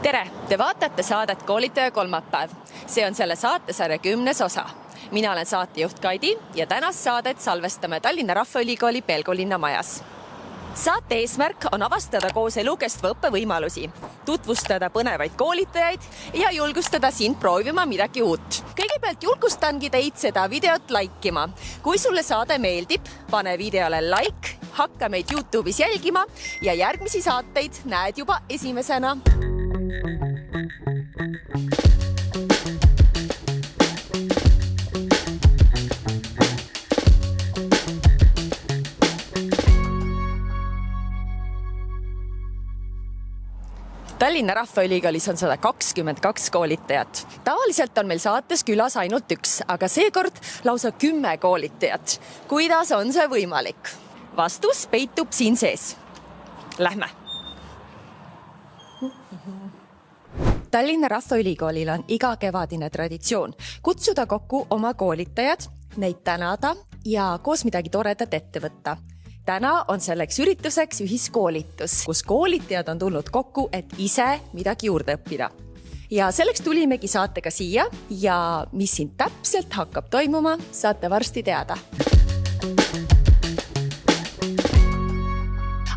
Tere! Te vaatate saadet Koolitaja kolmapäev. See on selle saatesarja 10. osa. Mina olen saatejuht Kaidi ja tänast saadet salvestame Tallinna Rahvaülikooli Pelgulinna majas. Saate eesmärk on avastada koos elukestva õppe võimalusi, tutvustada põnevaid koolitajaid ja julgustada sind proovima midagi uut. Kõigepealt julgustangi teid seda videot laikima. Kui sulle saade meeldib, pane videole like, hakka meid YouTube'is jälgima ja järgmisi saateid näed juba esimesena. Tallinna Rahvaülikoolis on 122 koolitajat. Tavaliselt on meil saates külas ainult üks, aga seekord lausa 10 koolitajat. Kuidas on see võimalik? Vastus peitub siin sees. Lähme! Tallinna Rahvaülikoolil on iga kevadine traditsioon kutsuda kokku oma koolitajad, neid tänada ja koos midagi toredat ette võtta. Täna on selleks ürituseks ühiskoolitus, kus koolitajad on tulnud kokku, et ise midagi juurde õppida. Ja selleks tulimegi saatega siia ja mis siin täpselt hakkab toimuma, saate varsti teada.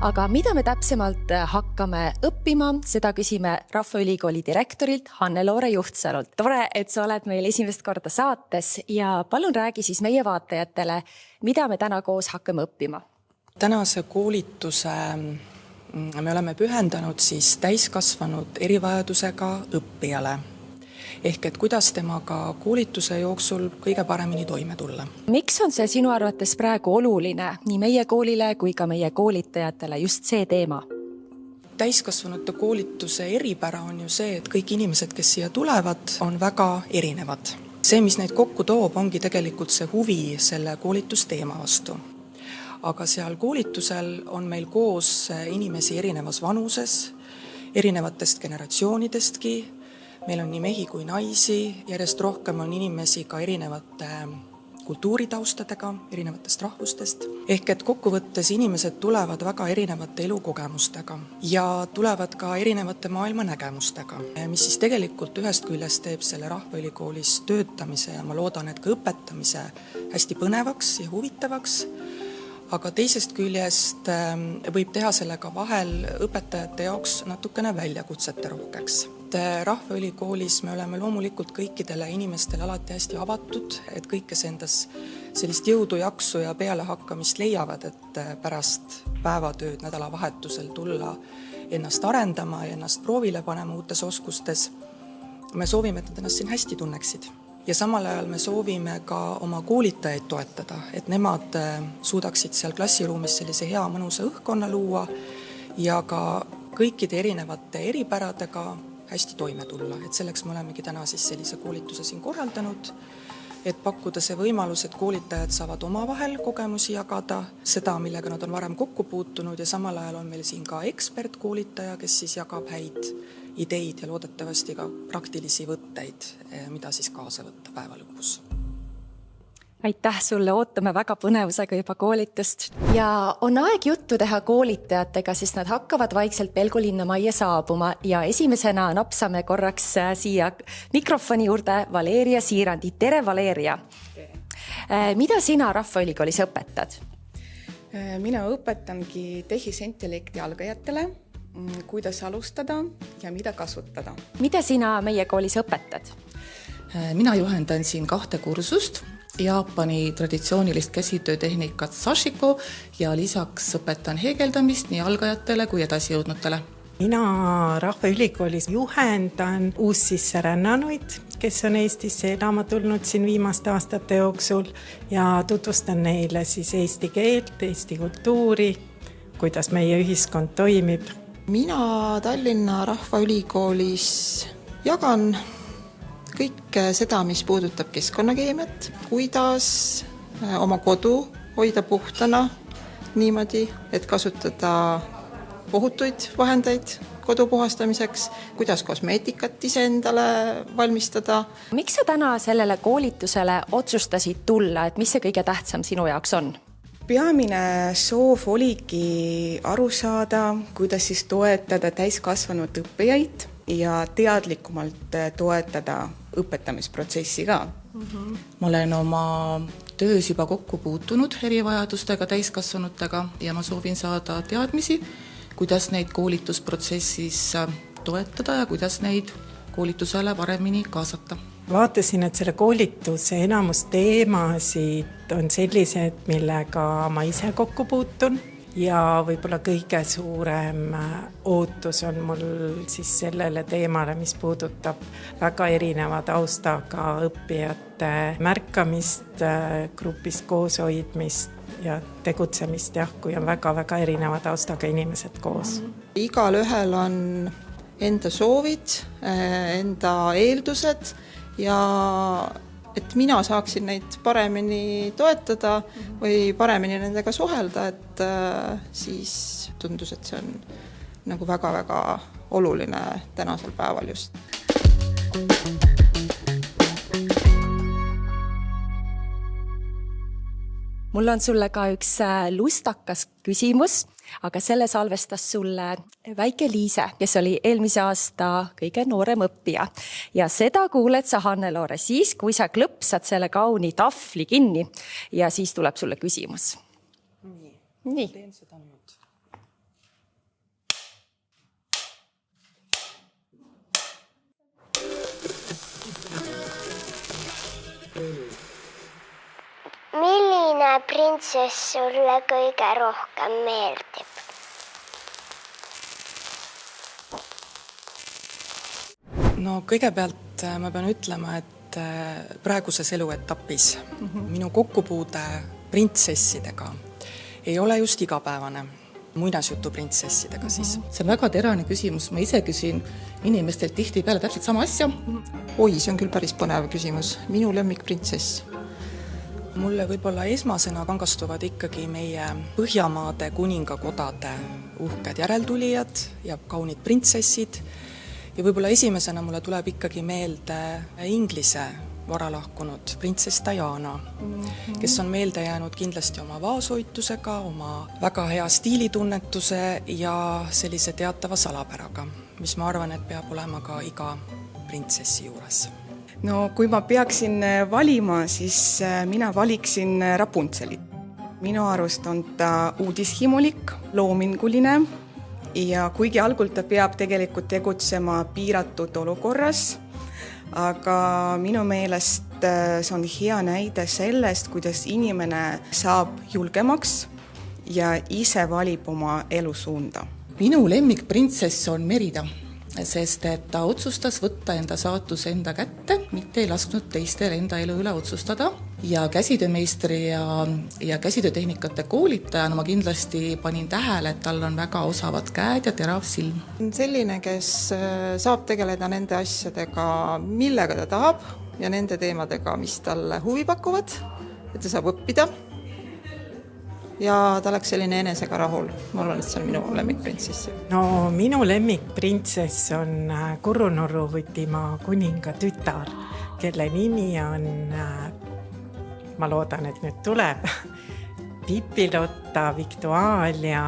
Aga mida me täpsemalt hakkame õppima, seda küsime Rahvaülikooli direktorilt Hanne-Loore Juhtsalult. Tore, et sa oled meil esimest korda saates ja palun räägi siis meie vaatajatele, mida me täna koos hakkame õppima. Tänase koolituse me oleme pühendanud siis täiskasvanud erivajadusega õppijale. Ehk et kuidas temaga koolituse jooksul kõige paremini toime tulla. Miks on see sinu arvates praegu oluline nii meie koolile kui ka meie koolitajatele just see teema? Täiskasvanute koolituse eripära on ju see, et kõik inimesed, kes siia tulevad, on väga erinevad. See, mis neid kokku toob, ongi tegelikult see huvi selle koolitusteema vastu. Aga seal koolitusel on meil koos inimesi erinevas vanuses, erinevatest generatsioonidestki. Meil on nii mehi kui naisi, järjest rohkem on inimesi ka erinevate kultuuritaustadega, erinevatest rahvustest. Ehk et kokkuvõttes inimesed tulevad väga erinevate elukogemustega ja tulevad ka erinevate maailmanägemustega, mis siis tegelikult ühest küljest teeb selle Rahvaülikoolis töötamise ja ma loodan, et ka õpetamise hästi põnevaks ja huvitavaks. Aga teisest küljest võib teha sellega vahel õpetajate jaoks natukene väljakutsete rohkeks. Rahvaülikoolis me oleme loomulikult kõikidele inimestele alati hästi avatud, et kõik, kes endas sellist jõudu, jaksu ja pealehakkamist leiavad, et pärast päevatööd nädalavahetusel tulla ennast arendama ja ennast proovile panema uutes oskustes. Me soovime, et nad ennast siin hästi tunneksid. Ja samal ajal me soovime ka oma koolitajaid toetada, et nemad suudaksid seal klassiruumis sellise hea mõnusa õhkkonna luua ja ka kõikide erinevate eripäradega hästi toime tulla. Et selleks me olemegi täna siis sellise koolituse siin korraldanud, et pakkuda see võimalus, et koolitajad saavad omavahel kogemusi jagada, seda, millega nad on varem kokku puutunud ja samal ajal on meil siin ka ekspertkoolitaja, kes siis jagab häid ideid ja loodetavasti ka praktilisi võtteid, mida siis kaasa võtta päeva lõpus. Aitäh sulle, ootame väga põnevusega juba koolitust. Ja on aeg juttu teha koolitajatega, sest nad hakkavad vaikselt Pelgulinna majja saabuma ja esimesena napsame korraks siia mikrofoni juurde Valeria Siirandi. Tere, Valeria! Mida sina Rahvaülikoolis õpetad? Mina õpetangi tehisintellekti algajatele, kuidas alustada ja mida kasutada. Mida sina meie koolis õpetad? Mina juhendan siin 2 kursust, Jaapani traditsioonilist käsitöötehnikat Sashiko ja lisaks õpetan heegeldamist nii algajatele kui edasijõudnutele. Mina Rahvaülikoolis juhendan uussisserännanuid, kes on Eestisse elama tulnud siin viimaste aastate jooksul ja tutvustan neile siis eesti keelt, eesti kultuuri, kuidas meie ühiskond toimib. Mina Tallinna Rahvaülikoolis jagan kõike seda, mis puudutab keskkonnakeemiat, kuidas oma kodu hoida puhtana niimoodi, et kasutada ohutuid vahendeid kodu puhastamiseks, kuidas kosmeetikat iseendale valmistada. Miks sa täna sellele koolitusele otsustasid tulla, et mis see kõige tähtsam sinu jaoks on? Peamine soov oligi aru saada, kuidas siis toetada täiskasvanud õppijaid ja teadlikumalt toetada õpetamisprotsessi ka. ma olen oma töös juba kokku puutunud erivajadustega täiskasvanutega ja ma soovin saada teadmisi, kuidas neid koolitusprotsessis toetada ja kuidas neid koolitusele paremini kaasata. Vaatasin, et selle koolituse enamus teemasid on sellised, millega ma ise kokku puutun ja võib-olla kõige suurem ootus on mul siis sellele teemale, mis puudutab väga erineva taustaga õppijate märkamist, grupis kooshoidmist ja tegutsemist, jah, kui on väga-väga erineva taustaga inimesed koos. Igalühel on enda soovid, enda eeldused ja et mina saaksin neid paremini toetada või paremini nendega suhelda, et siis tundus, et see on nagu väga-väga oluline tänasel päeval just. Mul on sulle ka üks lustakas küsimus, aga selle salvestas sulle väike Liise, kes oli eelmise aasta kõige noorem õppija. Ja seda kuuled sa, Hannelore, siis, kui sa klõpsad selle kauni tahvli kinni ja siis tuleb sulle küsimus. Nii. Teen seda nüüd. Milline printsess sulle kõige rohkem meeldib? No kõigepealt ma pean ütlema, et praeguses eluetapis minu kokkupuude printsessidega ei ole just igapäevane. Muinasjutu printsessidega siis. See on väga terane küsimus, ma ise küsin inimestelt tihtipeale täpselt sama asja. Oi, see on küll päris põnev küsimus. Minu lemmikprintsess. Mulle võib-olla esmasena kangastuvad ikkagi meie Põhjamaade kuningakodade uhked järeltulijad ja kaunid printsessid. Ja võib-olla esimesena mulle tuleb ikkagi meelde Inglise varalahkunud printsess Diana, kes on meelde jäänud kindlasti oma vaoshoitusega, oma väga hea stiilitunnetuse ja sellise teatava salapäraga, mis ma arvan, et peab olema ka iga printsessi juures. No kui ma peaksin valima, siis mina valiksin Rapunzelit. Minu arust on ta uudishimulik, loominguline ja kuigi algul ta peab tegelikult tegutsema piiratud olukorras, aga minu meelest see on hea näide sellest, kuidas inimene saab julgemaks ja ise valib oma elusuunda. Minu lemmikprintsess on Merida, sest et ta otsustas võtta enda saatuse enda kätte, mitte ei lasknud teistel enda elu üle otsustada. Ja käsitöömeistri ja käsitöötehnikate koolitajana ma kindlasti panin tähele, et tal on väga osavad käed ja terav silm. Selline, kes saab tegeleda nende asjadega, millega ta tahab ja nende teemadega, mis talle huvi pakuvad, et ta saab õppida. Ja ta oleks selline enesega rahul. Ma arvan, et see on minu lemmikprintsess. No minu lemmikprintsess on Kurunurru Võtimaa kuninga tütar, kelle nimi on, ma loodan, et nüüd tuleb, Pipilotta, Victualia,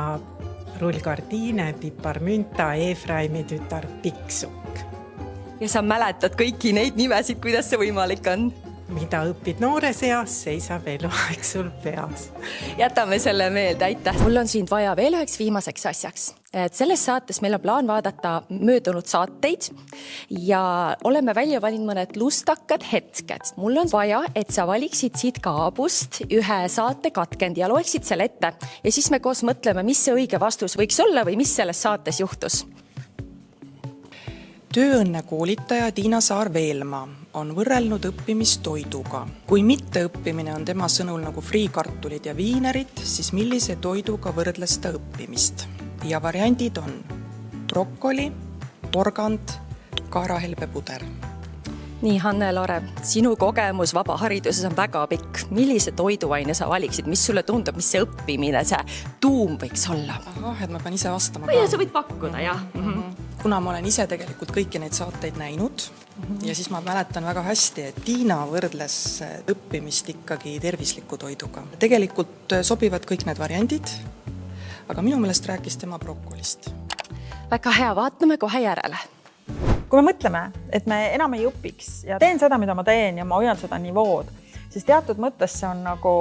Rullgardine, Piparmünta, Efraimi tütar Piksuk. Ja sa mäletad kõiki neid nimesid, kuidas see võimalik on? Mida õpid noores eas, seisab eluaeg sul peas. Jätame selle meelde, aitäh. Mul on sind vaja veel üheks viimaseks asjaks. Et selles saates meil on plaan vaadata möödunud saateid ja oleme välja valinud mõned lustakad hetked. Mul on vaja, et sa valiksid siit kaabust ühe saate katkend ja loeksid selle ette. Ja siis me koos mõtleme, mis see õige vastus võiks olla või mis selles saates juhtus. Tööõnne koolitaja Tiina Saar-Veelmaa on võrrelnud õppimist toiduga. Kui mitte õppimine on tema sõnul nagu friikartulid ja viinerid, siis millise toiduga võrdles ta õppimist? Ja variandid on brokkoli, porgand, kaarahelbepuder. Nii, Hannelore, sinu kogemus vabahariduses on väga pikk. Millise toiduaine sa valiksid? Mis sulle tundub, mis see õppimine, see tuum võiks olla? Ahah, et ma pean ise vastama Või ka. sa võid pakkuda, jah. Kuna ma olen ise tegelikult kõiki neid saateid näinud ja siis ma mäletan väga hästi, et Tiina võrdles õppimist ikkagi tervisliku toiduga. Tegelikult sobivad kõik need variandid, aga minu meelest rääkis tema brokkolist. Väga hea, vaatame kohe järele. kui me mõtleme, et me enam ei õpiks ja teen seda, mida ma teen ja ma hoian seda nivood, siis teatud mõttes see on nagu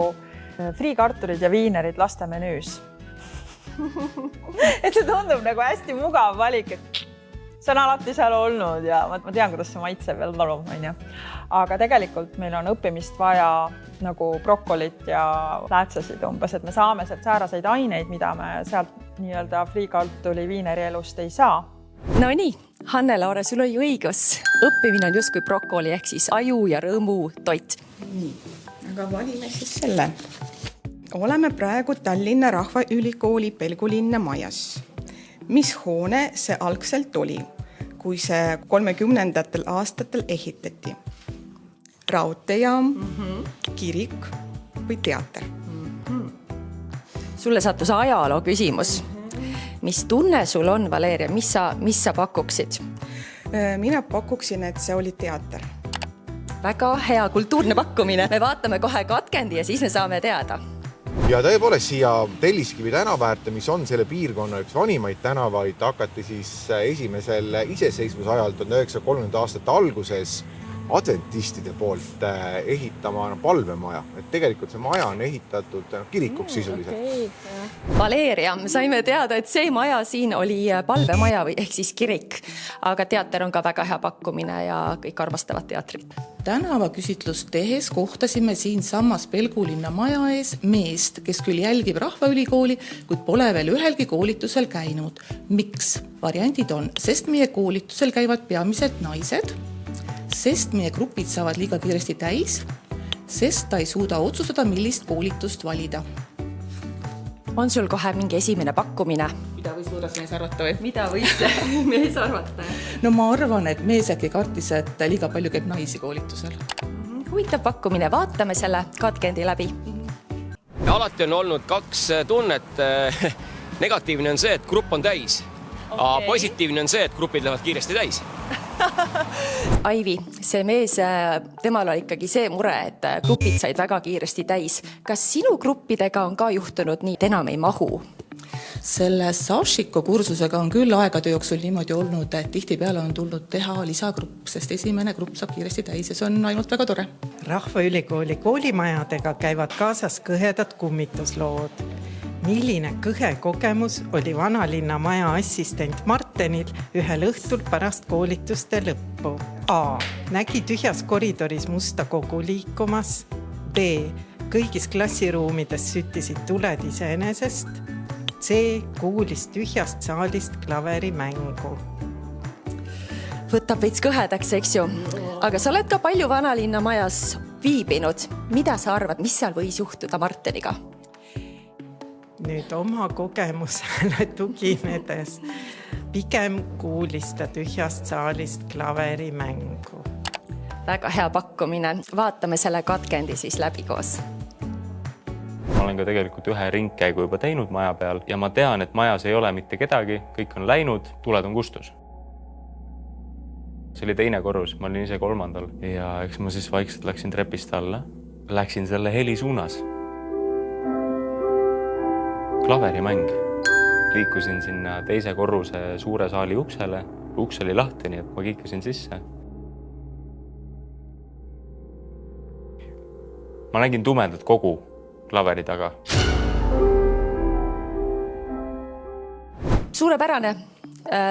friikartulid ja viinerid laste menüüs. Et see tundub nagu hästi mugav valik, et see on alati seal olnud ja ma tean, kuidas see maitseb veel lalu, on ju. Aga tegelikult meil on õppimist vaja nagu brokolit ja läätsasid umbes, et me saame sealt sääraseid aineid, mida me sealt nii-öelda friikartuli viineri elust ei saa. No nii, Hanne-Laure, sul oli õigus. Õppimine on justkui brokoli ehk siis aju ja rõõmu toit. Nii, aga valime siis selle. Oleme praegu Tallinna Rahvaülikooli Pelgulinna majas. Mis hoone see algselt oli, kui see 30. aastatel ehitati? Raudteejaam, kirik või teater? Sulle sattus ajaloo küsimus. Mis tunne sul on, Valeria? Mis sa pakuksid? Mina pakuksin, et see oli teater. Väga hea kultuurne pakkumine. Me vaatame kohe katkendi ja siis me saame teada. Ja tõepoolest siia Telliskivi tänava äärde, mis on selle piirkonna üks vanimaid tänavaid, hakati siis esimesel iseseisvuse ajal 1930. aastate alguses adventistide poolt ehitama palvemaja. Et tegelikult see maja on ehitatud kirikuks sisuliselt. Valeria, saime teada, et see maja siin oli palvemaja või ehk siis kirik. Aga teater on ka väga hea pakkumine ja kõik armastavad teatrit. Tänavaküsitlust tehes kohtasime siin samas Pelgulinna maja ees meest, kes küll jälgib Rahvaülikooli, kuid pole veel ühelgi koolitusel käinud. Miks? Variandid on, sest meie koolitusel käivad peamiselt naised, sest meie grupid saavad liiga kiiresti täis, sest ta ei suuda otsustada, millist koolitust valida. On sul kohe mingi esimene pakkumine? Mida võis võõras mees arvata või? Mida võis mees arvata? No ma arvan, et mees äkki kartis, et liiga palju käib naisi koolitusel. Huvitav pakkumine, vaatame selle katkendi läbi. Alati on olnud kaks tunnet. Negatiivne on see, et grupp on täis. Positiivne on see, et grupid lähevad kiiresti täis. Aivi, see mees, temal oli ikkagi see mure, et grupid said väga kiiresti täis. Kas sinu gruppidega on ka juhtunud nii, et enam ei mahu? Selle Sašiko kursusega on küll aegade jooksul niimoodi olnud, et tihtipeale on tulnud teha lisagrupp, sest esimene grupp saab kiiresti täis ja see on ainult väga tore. Rahvaülikooli koolimajadega käivad kaasas kõhedad kummituslood. Milline kõhe kogemus oli vanalinna maja assistent Martenil ühel õhtul pärast koolituste lõppu? A. Nägi tühjas koridoris musta kogu liikumas. B. Kõigis klassiruumides süttisid tuled iseenesest. C. Kuulis tühjast saalist klaverimängu. Võtab veits kõhedaks, eks ju? Aga sa oled ka palju vanalinna majas viibinud. Mida sa arvad, mis seal võis juhtuda Marteniga? Nüüd oma kogemusele tuginedes pigem kuulis ta tühjast saalist klaverimängu. Väga hea pakkumine. Vaatame selle katkendi siis läbi koos. Ma olen ka tegelikult ühe ringkäigu juba teinud maja peal ja ma tean, et majas ei ole mitte kedagi, kõik on läinud, tuled on kustus. See oli teine korrus, ma olin ise 3. ja eks ma siis vaikselt läksin trepist alla. Läksin selle heli suunas. Klaverimäng. Liikusin sinna teise korruse suure saali uksele. Uks oli lahti, nii et ma kiikasin sisse. Ma nägin tumedat kogu klaveri taga. Suurepärane.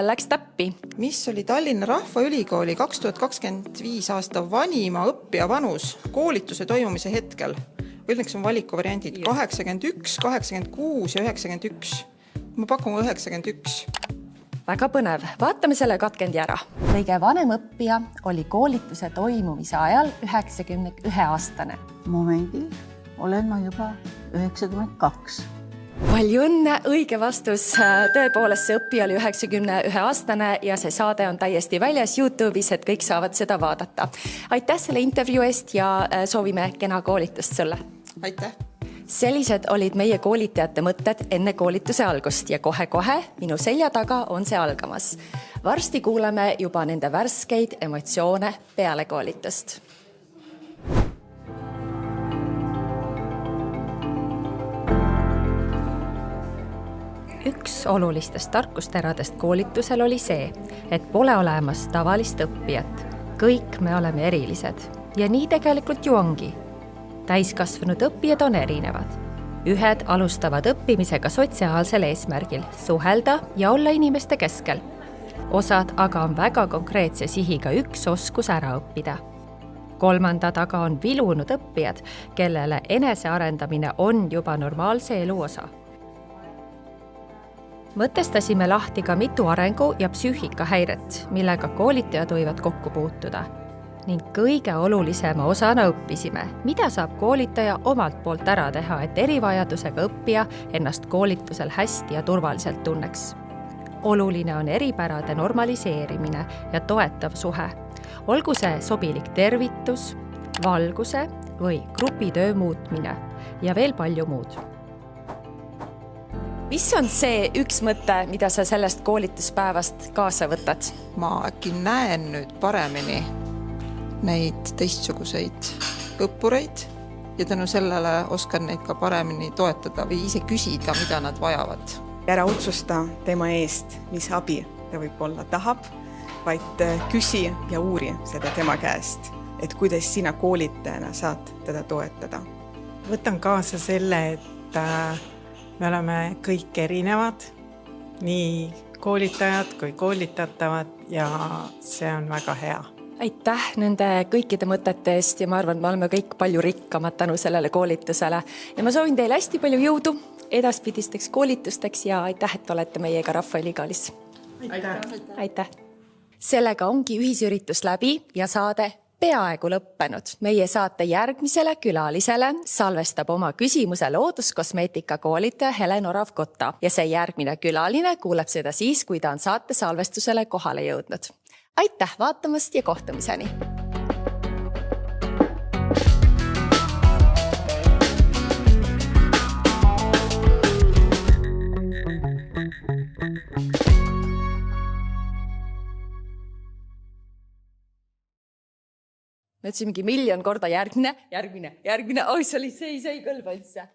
Läks täppi. Mis oli Tallinna Rahvaülikooli 2025 aasta vanima õppija vanus koolituse toimumise hetkel? Õnneks on valikuvariandid 81, 86 ja 91. Ma pakun 91. Väga põnev. Vaatame selle katkendi ära. Kõige vanem õppija oli koolituse toimumise ajal 91-aastane. Momendil olen ma juba 92. Palju õnne, õige vastus. Tõepoolest see õppija oli 91-aastane ja see saade on täiesti väljas YouTube'is, et kõik saavad seda vaadata. Aitäh selle intervjuu eest ja soovime kena koolitust sulle. Aitäh! Sellised olid meie koolitajate mõtted enne koolituse algust ja kohe-kohe minu selja taga on see algamas. Varsti kuuleme juba nende värskeid emotsioone peale koolitust. Üks olulistest tarkusteradest koolitusel oli see, et pole olemas tavalist õppijat. Kõik me oleme erilised ja nii tegelikult ju ongi. Täiskasvanud õppijad on erinevad. Ühed alustavad õppimisega sotsiaalsel eesmärgil, suhelda ja olla inimeste keskel. Osad aga on väga konkreetse sihiga üks oskus ära õppida. Kolmandad aga on vilunud õppijad, kellele enesearendamine on juba normaalse elu osa. Mõtestasime lahti ka mitu arengu- ja psüühikahäiret, millega koolitajad võivad kokku puutuda. Ning kõige olulisema osana õppisime, mida saab koolitaja omalt poolt ära teha, et erivajadusega õppija ennast koolitusel hästi ja turvaliselt tunneks. Oluline on eripärade normaliseerimine ja toetav suhe. Olgu see sobilik tervitus, valguse või grupitöö muutmine ja veel palju muud. Mis on see üks mõte, mida sa sellest koolituspäevast kaasa võtad? Ma äkki näen nüüd paremini neid teistsuguseid õppureid ja tänu sellele oskan neid ka paremini toetada või ise küsida, mida nad vajavad. Ära otsusta tema eest, mis abi ta võib-olla tahab, vaid küsi ja uuri seda tema käest, et kuidas sina koolitajana saad teda toetada. Võtan kaasa selle, et me oleme kõik erinevad, nii koolitajad kui koolitatavad ja see on väga hea. Aitäh nende kõikide mõtete eest ja ma arvan, et me oleme kõik palju rikkamad tänu sellele koolitusele. Ja ma soovin teile hästi palju jõudu edaspidisteks koolitusteks ja aitäh, et olete meiega Rahvaülikoolis. Aitäh. Sellega ongi ühisüritus läbi ja saade peaaegu lõppenud. Meie saate järgmisele külalisele salvestab oma küsimuse looduskosmeetika koolitaja Helen Orav-Kotta ja see järgmine külaline kuuleb seda siis, kui ta on saate salvestusele kohale jõudnud. Aitäh vaatamast ja kohtumiseni! Me ütlesimegi 1 000 000 korda järgmine. Oh, see ei kõlba üldse.